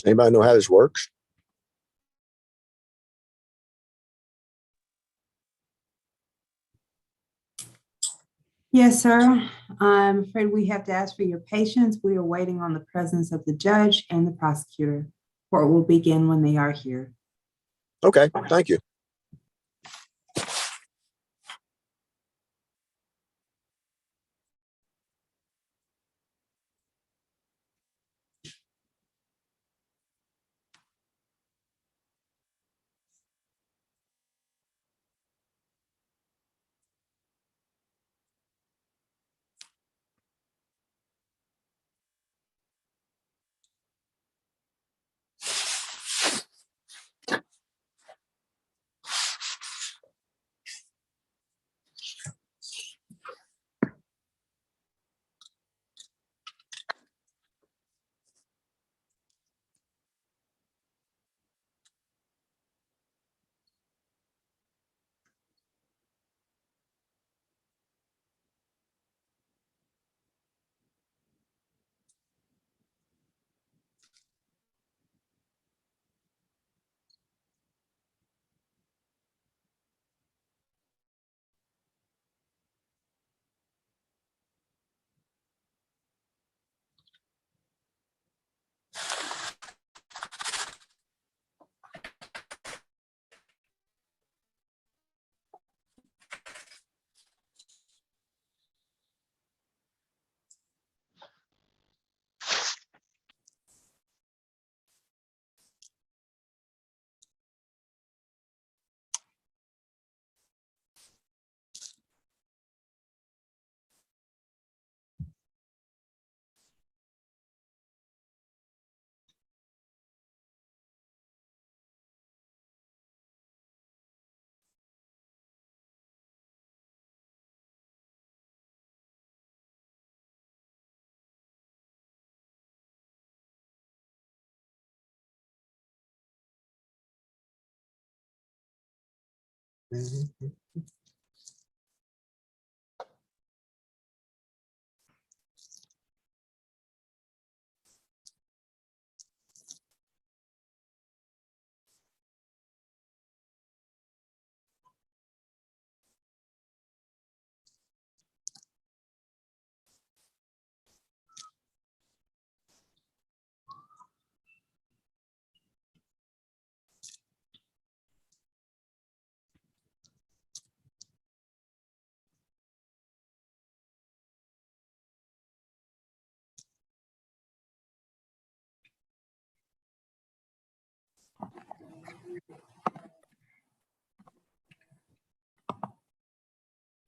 Does anybody know how this works? Yes, sir. I'm afraid we have to ask for your patience. We are waiting on the presence of the judge and the prosecutor. Court will begin when they are here. Okay, thank you.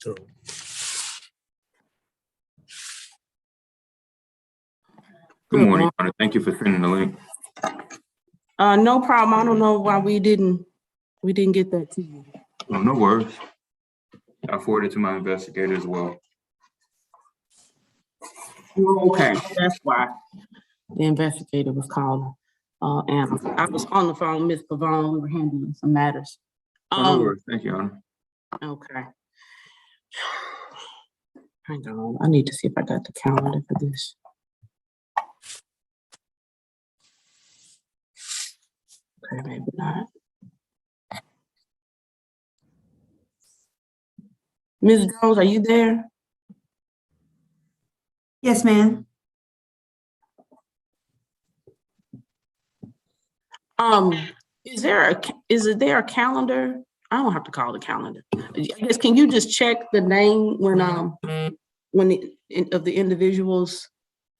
So, Good morning, Your Honor. Thank you for sending the link. No problem. I don't know why we didn't get that to you. Oh, no worries. I forwarded to my investigator as well. Okay, that's why the investigator was calling. And I was on the phone, Ms. Pavone, we were handling some matters. Oh, no worries. Thank you, Your Honor. Okay. Hang on, I need to see if I got the calendar for this. Okay, maybe not. Ms. Jones, are you there? Yes, ma'am. Is there a calendar? I don't have to call the calendar. I guess, can you just check the name when of the individuals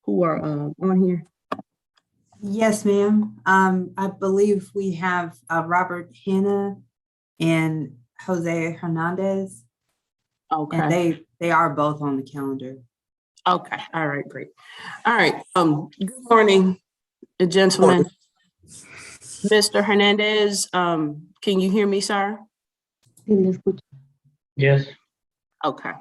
who are on here? Yes, ma'am. I believe we have Robert Hanna and Jose Hernandez, Okay. and they are both on the calendar. Okay, all right, great. All right, good morning, gentlemen. Mr. Hernandez, can you hear me, sir? Yes. Okay.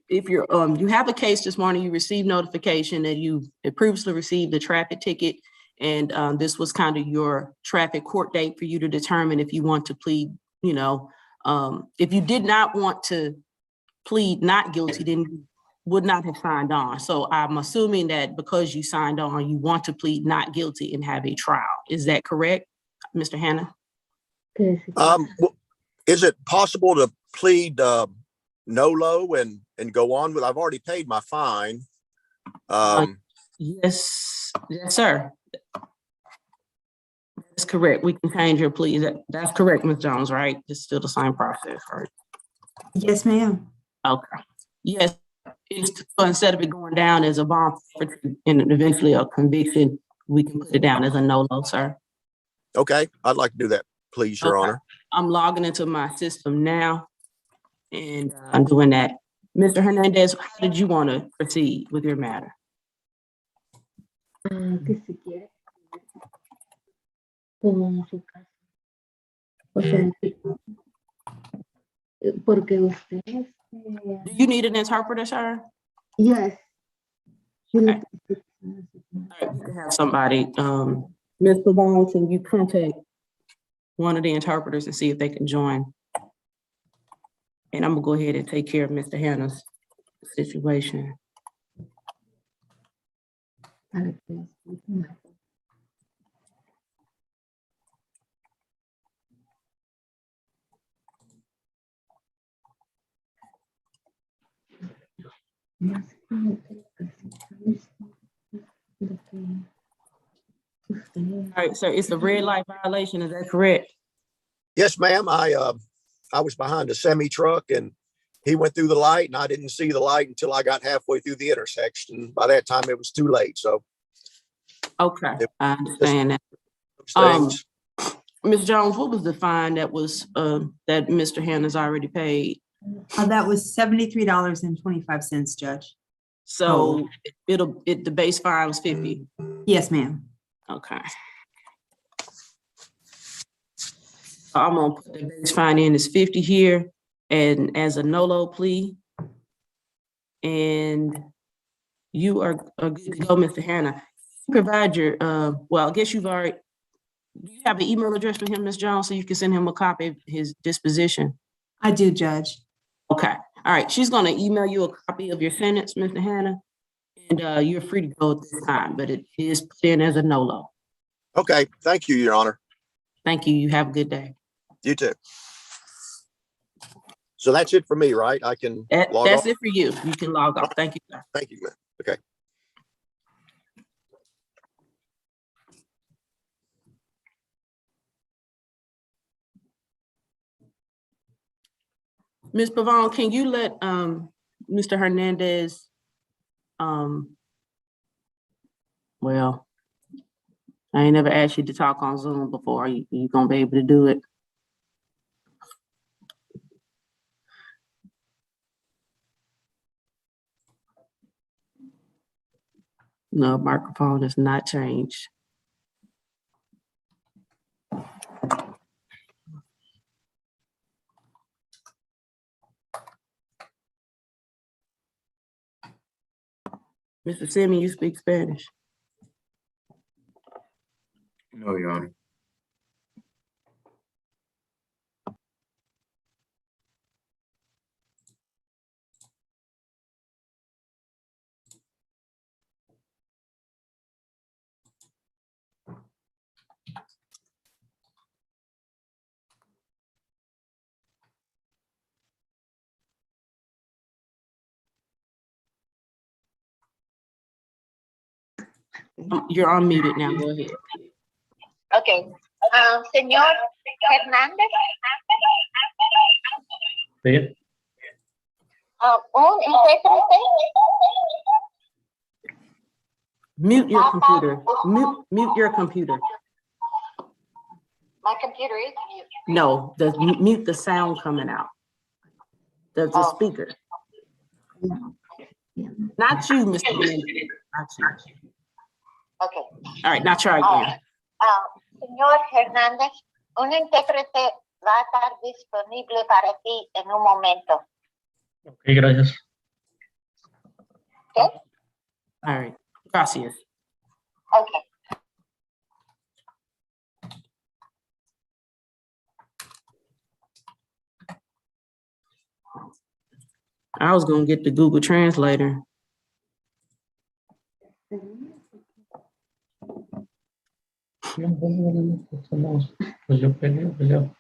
If you're, you have a case this morning, you received notification that you had previously received a traffic ticket, and this was kind of your traffic court date for you to determine if you want to plead, you know, if you did not want to plead not guilty, then you would not have signed on. So I'm assuming that because you signed on, you want to plead not guilty and have a trial. Is that correct, Mr. Hanna? well, is it possible to plead NOLO and go on with? I've already paid my fine. Yes, sir. That's correct. We can change your plea. That's correct, Ms. Jones, right? It's still the same process, right? Yes, ma'am. Okay. Yes. So instead of it going down as a bond and eventually a conviction, we can put it down as a no-no, sir. Okay, I'd like to do that, please, Your Honor. I'm logging into my system now and I'm doing that. Mr. Hernandez, how did you want to proceed with your matter? Que si quiere con su caso. O sea, porque ustedes. Do you need an interpreter, sir? Yes. Okay. All right, you can have somebody, Ms. Pavone, can you contact one of the interpreters and see if they can join? And I'm gonna go ahead and take care of Mr. Hanna's situation. All right, so it's a red light violation, is that correct? Yes, ma'am. I was behind a semi truck and he went through the light and I didn't see the light until I got halfway through the intersection. By that time it was too late. So Okay, I understand that. things. Ms. Jones, what was the fine that was that Mr. Hanna's already paid? That was $73.25, Judge. So the base fine was 50. Yes, ma'am. Okay. I'm gonna put the base fine in as 50 here and as a NOLO plea. And you are good to go, Mr. Hanna. Provide your, well, I guess you've already, do you have an email address for him, Ms. Jones, so you can send him a copy of his disposition? I do, Judge. Okay, all right, she's gonna email you a copy of your sentence, Mr. Hanna, and you're free to go at this time, but it is put in as a NOLO. Okay. Thank you, Your Honor. Thank you, you have a good day. You too. So that's it for me, right? I can log That's off. it for you. You can log off. Thank you, sir. Thank you, man. Okay. Ms. Pavone, can you let Mr. Hernandez, well, I ain't never asked you to talk on Zoom before. You gonna be able to do it? No, microphone is not changed. Mr. Simmons, you speak Spanish. No, Your Honor. You're unmuted now. Go ahead. Okay. Señor Hernández, Sí, un intérprete. Mute your computer. Mute your computer. My computer is mute. No, mute the sound coming out. The Oh. speaker. Yeah. Not you, Mr. Mendes. Not you. Okay. All right, now try again. Señor Hernández, un intérprete va a estar disponible para ti en un momento. ok, gracias. Okay? All right. Gracias. Okay. I was gonna get the Google Translator. Pues yo peleo.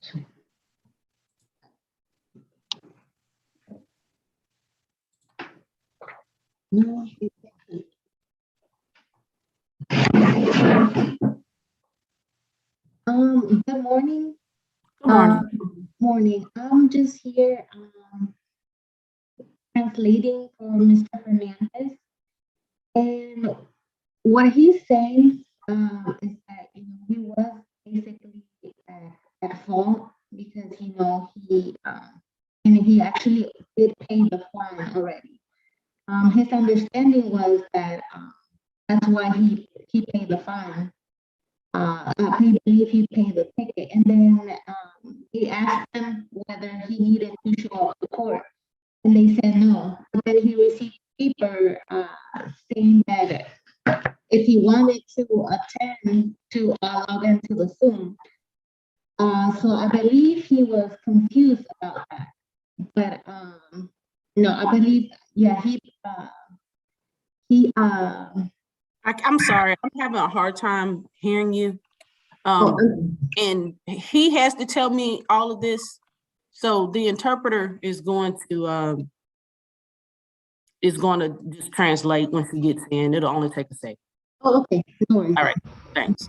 Sí. No, good morning. Good morning. Morning. I'm just here translating for Mr. Hernandez. And what he's saying is that he was basically at fault because he actually did pay the fine already. His understanding was that that's why he paid the fine. I believe he paid the ticket, and then he asked them whether he needed to show up to court, and they said no. But then he received paper saying that if he wanted to attend to log into the Zoom. So I believe he was confused about that. But no, I believe I'm sorry. I'm having a hard time hearing you. oh, And he has to tell me all of this. So the interpreter is going to just translate when she gets in. It'll only take a second. oh, okay. No worries. All right. Thanks.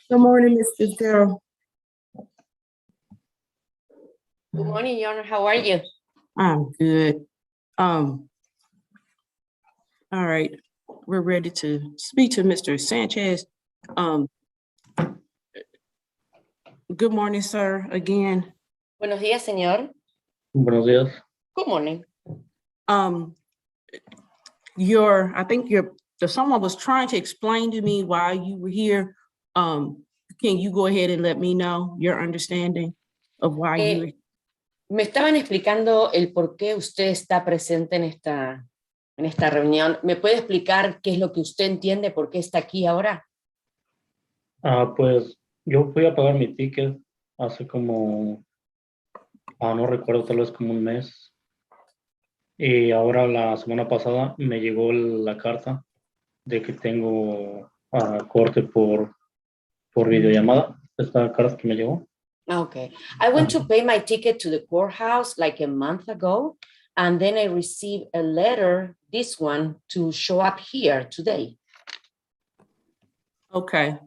Good morning, Ms. Fitzgerald. Good morning, Your Honor. How are you? I'm good. All right, we're ready to speak to Mr. Sanchez. Good morning, sir, again. Buenos días, señor. Buenos días. Good morning. Someone was trying to explain to me why you were here. Can you go ahead and let me know your understanding of why you were? Me estaban explicando el por qué usted está presente en esta reunión. ¿Me puede explicar qué es lo que usted entiende, por qué está aquí ahora? Pues yo fui a pagar mi ticket hace como, no recuerdo, tal vez como un mes. Y ahora la semana pasada me llegó la carta de que tengo corte por videollamada. Esta carta que me llegó. Okay. I went to pay my ticket to the courthouse like a month ago, and then I received a letter, this one, to show up here today. Okay,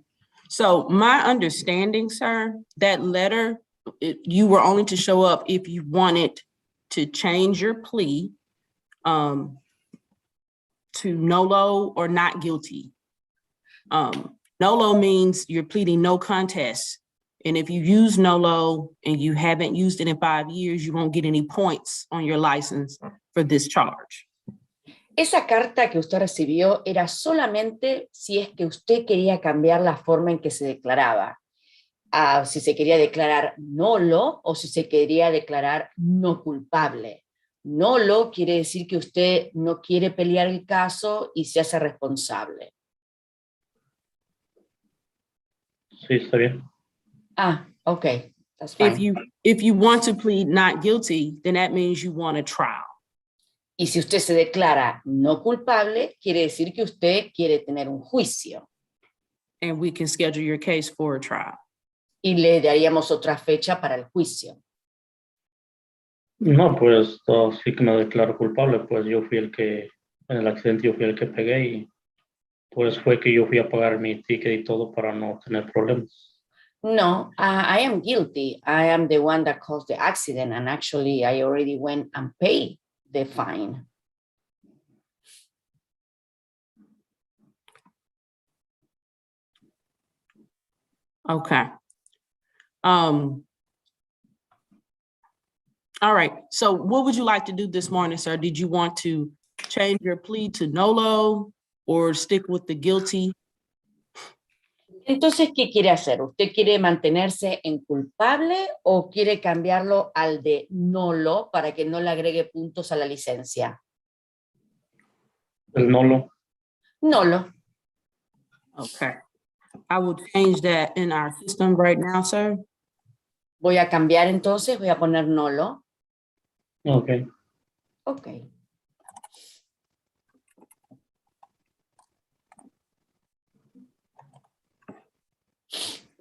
so my understanding, sir, that letter, you were only to show up if you wanted to change your plea to nolo or not guilty. Nolo means you're pleading no contest. And if you use nolo and you haven't used it in 5 years, you won't get any points on your license for this charge. Esa carta que usted recibió era solamente si es que usted quería cambiar la forma en que se declaraba. Si se quería declarar nolo o si se quería declarar no culpable. Nolo quiere decir que usted no quiere pelear el caso y se hace responsable. Sí, está bien. Okay, that's fine. If you want to plead not guilty, then that means you want a trial. Y si usted se declara no culpable, quiere decir que usted quiere tener un juicio. And we can schedule your case for a trial. Y le daríamos otra fecha para el juicio. No, pues sí que me declaro culpable, pues yo fui el que, en el accidente yo fui el que pegué y pues fue que yo fui a pagar mi ticket y todo para no tener problemas. No, I am guilty. I am the one that caused the accident, and actually I already went and paid the fine. Okay. All right. So what would you like to do this morning, sir? Did you want to change your plea to nolo or stick with the guilty? Entonces, ¿qué quiere hacer? ¿Usted quiere mantenerse en culpable o quiere cambiarlo al de nolo para que no le agregue puntos a la licencia? El nolo. Nolo. Okay. I will change that in our system right now, sir. Voy a cambiar entonces, voy a poner nolo. Okay. Okay.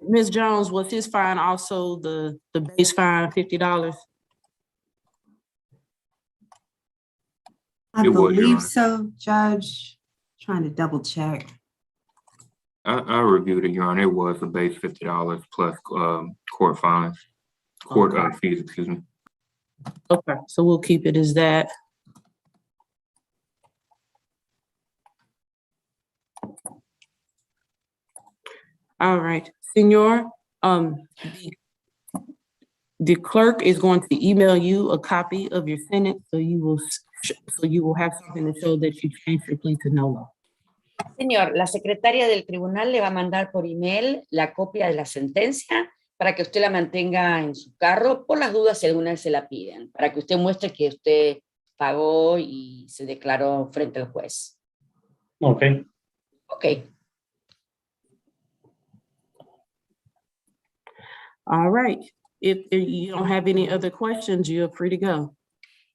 Ms. Jones, was his fine also the base fine, $50? I It was, Your believe Honor. so, Judge. Trying to double check. I reviewed it, Your Honor. It was a base $50 plus court fines, court fees, excuse me. Okay, so we'll keep it as that. All right, Senor, the clerk is going to email you a copy of your sentence, so you will have something to show that you changed your plea to nolo. Señor, la secretaria del tribunal le va a mandar por email la copia de la sentencia para que usted la mantenga en su carro por las dudas si alguna vez se la piden, para que usted muestre que usted pagó y se declaró frente al juez. Okay. Ok. All right, if you don't have any other questions, you're free to go.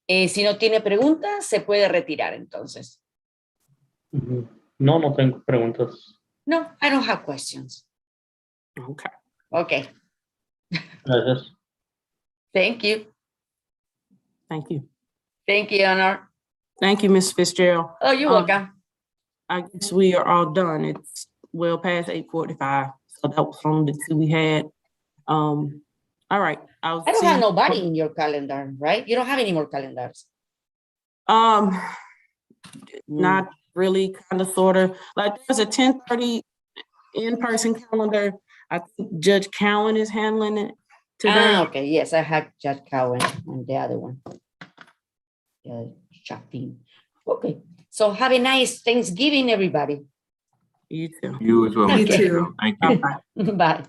Si no tiene preguntas, se puede retirar entonces. Ujú. No tengo preguntas. No, I don't have questions. Okay. Okay. Gracias. Thank you. Thank you. Thank you, Honor. Thank you, Ms. Fitzgerald. Oh, you're welcome. I guess we are all done. It's well past 8:45. So that was from the two we had. All right. I don't have nobody in your calendar, right? You don't have any more calendars. Not really, kind of, sort of. Like there's a 10:30 in-person calendar. I think Judge Cowan is handling it today. Okay. Yes, I had Judge Cowan and the other one. Shopping. Okay. So have a nice Thanksgiving, everybody. You too. You as well. You Mr. too. Bell. Thank you. Bye-bye. Bye.